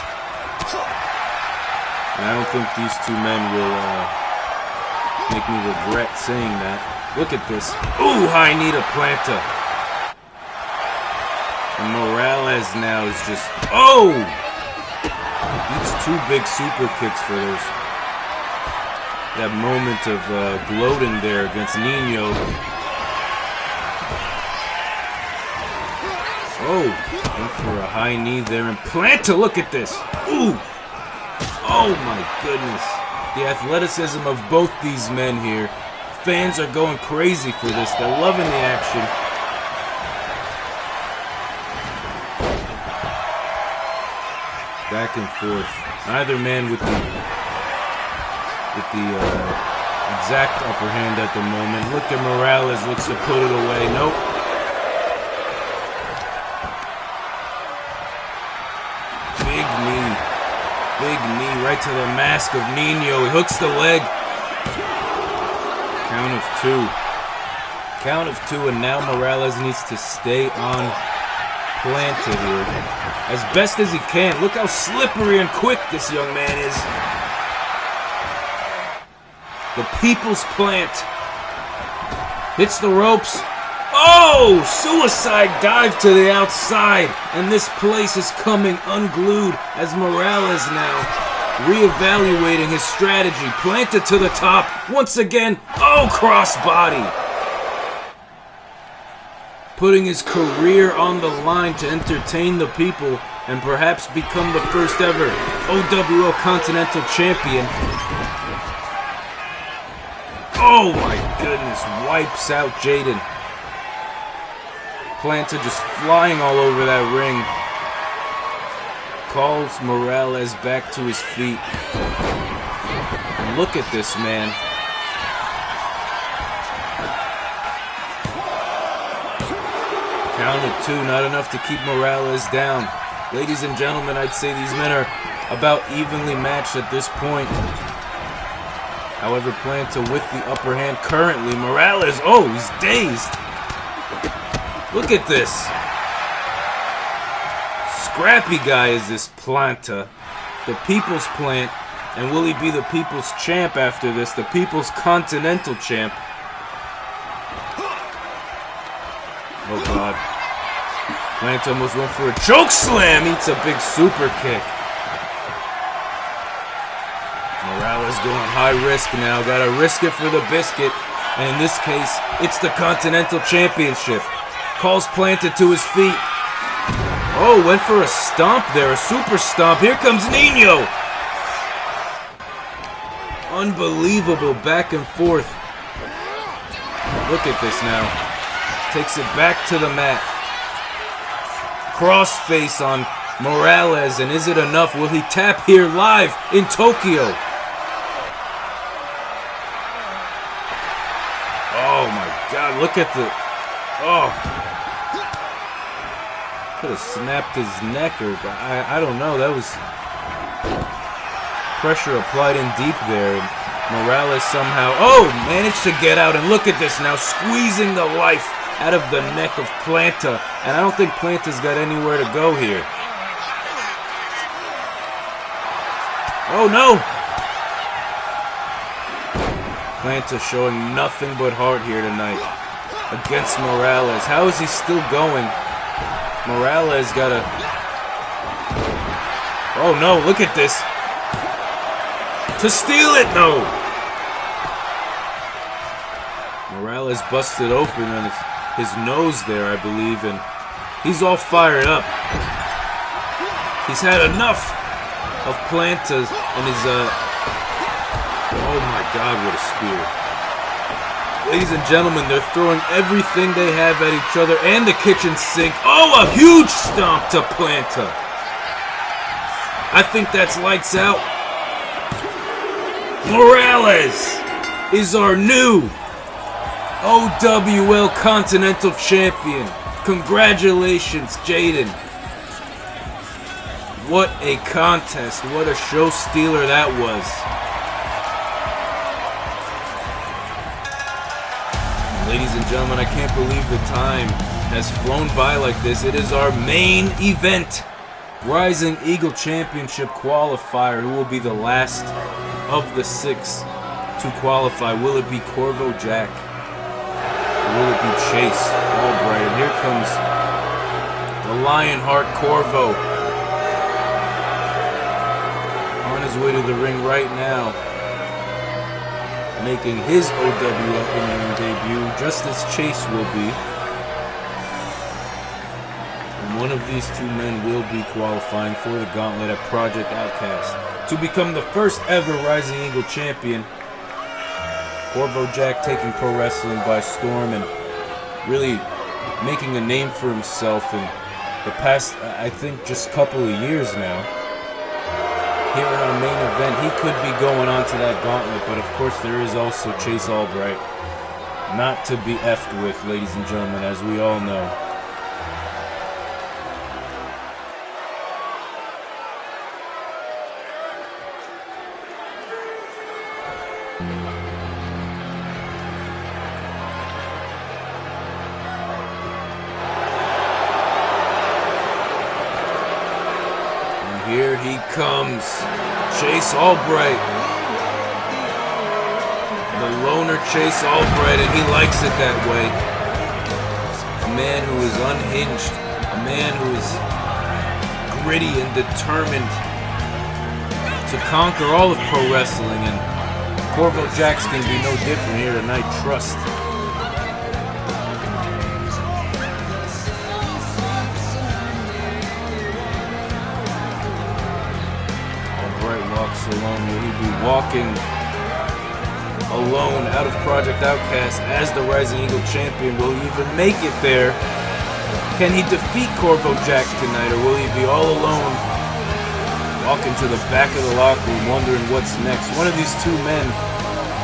and I don't think these two men will make me regret saying that. Look at this. Ooh, high knee to Planta. And Morales now is just, oh! It's two big super kicks for those. That moment of gloating there against Nino. Oh, went for a high knee there. And Planta, look at this. Ooh! Oh my goodness. The athleticism of both these men here. Fans are going crazy for this. They're loving the action. Back and forth. Neither man with the exact upper hand at the moment. Look at Morales, looks to put it away. Nope. Big knee right to the mask of Nino. He hooks the leg. Count of two. Count of two, and now Morales needs to stay on Planta here as best as he can. Look how slippery and quick this young man is. The People's Plant hits the ropes. Oh! Suicide dive to the outside, and this place is coming unglued as Morales now reevaluating his strategy. Planta to the top once again. Oh, crossbody! Putting his career on the line to entertain the people and perhaps become the first ever OWO Continental Champion. Oh my goodness, wipes out Jaden. Planta just flying all over that ring. Calls Morales back to his feet. And look at this man. Count of two, not enough to keep Morales down. Ladies and gentlemen, I'd say these men are about evenly matched at this point. However, Planta with the upper hand currently. Morales, oh, he's dazed. Look at this. Scrappy guy is this Planta. The People's Plant. And will he be the People's Champ after this? The People's Continental Champ. Oh, God. Planta almost went for a choke slam. Eats a big super kick. Morales going high risk now. Gotta risk it for the biscuit. And in this case, it's the Continental Championship. Calls Planta to his feet. Oh, went for a stomp there. A super stomp. Here comes Nino. Unbelievable back and forth. Look at this now. Takes it back to the mat. Crossface on Morales, and is it enough? Will he tap here live in Tokyo? Oh my God, look at the... Oh. Could have snapped his neck, or I don't know. That was pressure applied in deep there. And Morales somehow, oh, managed to get out, and look at this now, squeezing the life out of the neck of Planta. And I don't think Planta's got anywhere to go here. Oh no! Planta showing nothing but heart here tonight against Morales. How is he still going? Morales got a... Oh no, look at this. To steal it, no! Morales busted open on his nose there, I believe, and he's all fired up. He's had enough of Planta's and his, oh my God, what a spear. Ladies and gentlemen, they're throwing everything they have at each other and the kitchen sink. Oh, a huge stomp to Planta. I think that's lights out. Morales is our new OWL Continental Champion. Congratulations, Jaden. What a contest. What a show stealer that was. Ladies and gentlemen, I can't believe the time has flown by like this. It is our main event. Rising Eagle Championship qualifier. Who will be the last of the 6 to qualify? Will it be Corvo Jack? Or will it be Chase Albright? And here comes the Lionheart Corvo. On his way to the ring right now. Making his OWL in-ring debut, just as Chase will be. And one of these two men will be qualifying for the gauntlet at Project Outcast to become the first ever Rising Eagle Champion. Corvo Jack taking pro wrestling by storm and really making a name for himself in the past, I think, just couple of years now. Here in our main event, he could be going on to that gauntlet, but of course there is also Chase Albright. Not to be effed with, ladies and gentlemen, as we all know. Here he comes. Chase Albright. The loner Chase Albright, and he likes it that way. A man who is unhinged. A man who is gritty and determined to conquer all of pro wrestling. And Corvo Jack's going to be no different here tonight, trust. Walks alone. Will he be walking alone out of Project Outcast as the Rising Eagle Champion? Will he even make it there? Can he defeat Corvo Jack tonight, or will he be all alone walking to the back of the locker room wondering what's next? One of these two men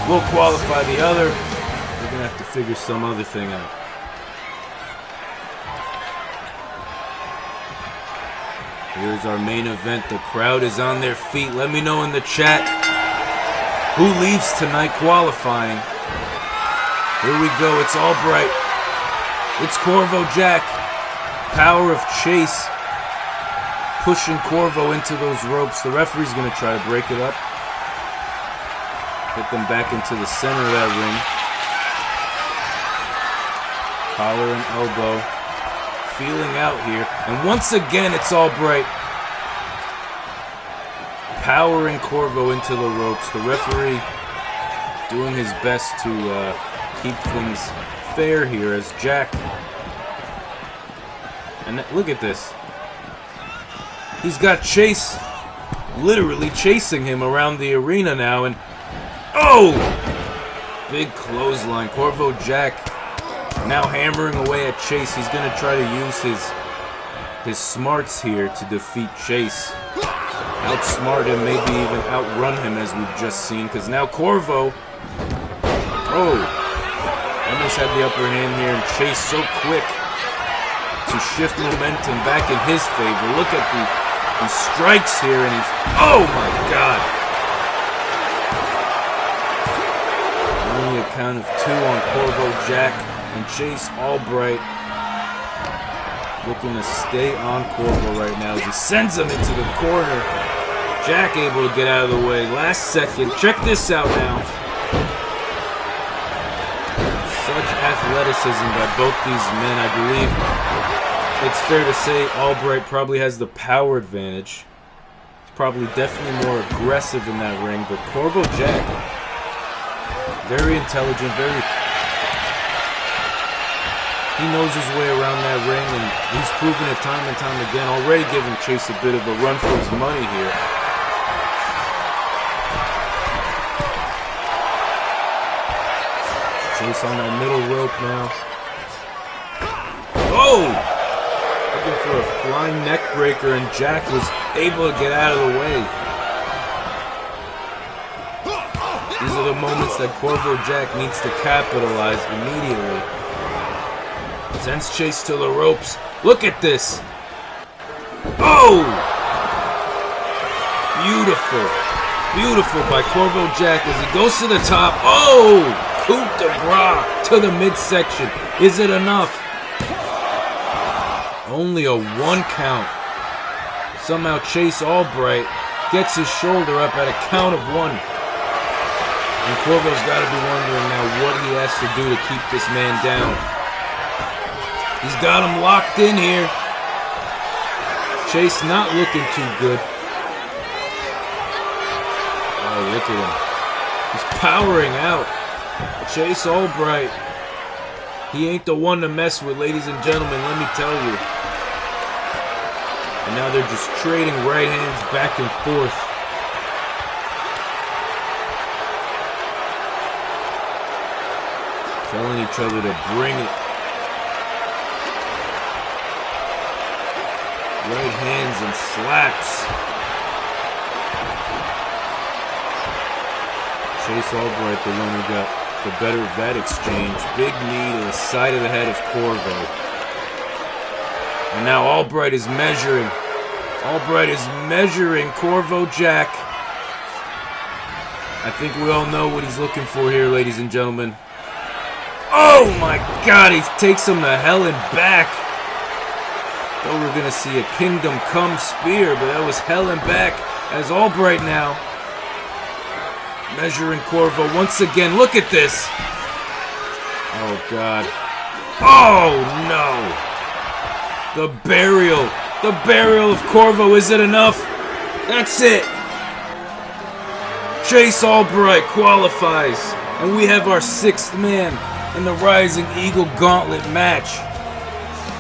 will qualify the other. We're going to have to figure some other thing out. Here's our main event. The crowd is on their feet. Let me know in the chat who leaves tonight qualifying. Here we go. It's Albright. It's Corvo Jack. Power of Chase. Pushing Corvo into those ropes. The referee's going to try to break it up. Get them back into the center of that ring. Collar and elbow. Feeling out here, and once again it's Albright powering Corvo into the ropes. The referee doing his best to keep things fair here as Jack, and look at this, he's got Chase literally chasing him around the arena now, and oh, big clothesline. Corvo Jack now hammering away at Chase. He's going to try to use his smarts here to defeat Chase. Outsmart him, maybe even outrun him as we've just seen. Because now Corvo, almost had the upper hand here. And Chase so quick to shift momentum back in his favor. Look at he strikes here and he's, oh my God. Only a count of 2 on Corvo Jack. And Chase Albright looking to stay on Corvo right now as he sends him into the corner. Jack able to get out of the way. Last second. Check this out now. Such athleticism by both these men. I believe it's fair to say Albright probably has the power advantage. He's probably definitely more aggressive in that ring. But Corvo Jack, very intelligent, he knows his way around that ring, and he's proven it time and time again. Already giving Chase a bit of a run for his money here. Chase on that middle rope now. Oh! Looking for a flying neck breaker, and Jack was able to get out of the way. These are the moments that Corvo Jack needs to capitalize immediately. Sends Chase to the ropes. Look at this. Oh! Beautiful. Beautiful by Corvo Jack as he goes to the top. Oh! Coup de bras to the midsection. Is it enough? Only a 1 count. Somehow Chase Albright gets his shoulder up at a count of 1. And Corvo's got to be wondering now what he has to do to keep this man down. He's got him locked in here. Chase not looking too good. Oh, look at him. He's powering out. Chase Albright. He ain't the one to mess with, ladies and gentlemen, let me tell you. And now they're just trading right hands back and forth. Telling each other to bring it. Right hands and slaps. Chase Albright, the one who got the better of that exchange. Big knee to the side of the head of Corvo. And now Albright is measuring. Albright is measuring Corvo Jack. I think we all know what he's looking for here, ladies and gentlemen. Oh my God, he takes him to hell and back. Thought we were gonna see a Kingdom Come spear, but that was hell and back as Albright now. Measuring Corvo once again. Look at this. Oh, God. Oh, no. The burial. The burial of Corvo. Is it enough? That's it. Chase Albright qualifies. And we have our 6th man in the Rising Eagle Gauntlet match.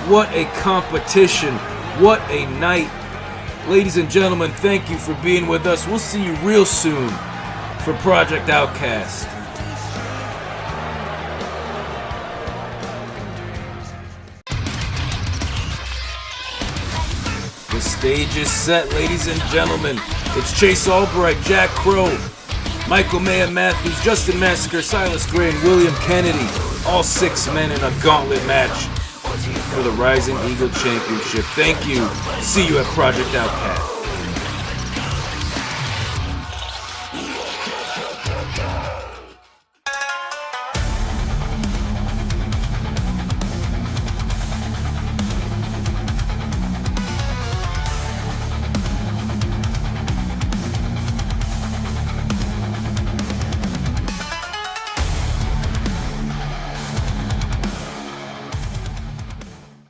What a competition. What a night. Ladies and gentlemen, thank you for being with us. We'll see you real soon for Project Outcast. The stage is set, ladies and gentlemen. It's Chase Albright, Jack Crow, Michael Maya Matthews, Justin Massacre, Silas Gray, and William Kennedy. All 6 men in a gauntlet match for the Rising Eagle Championship. Thank you. See you at Project Outcast.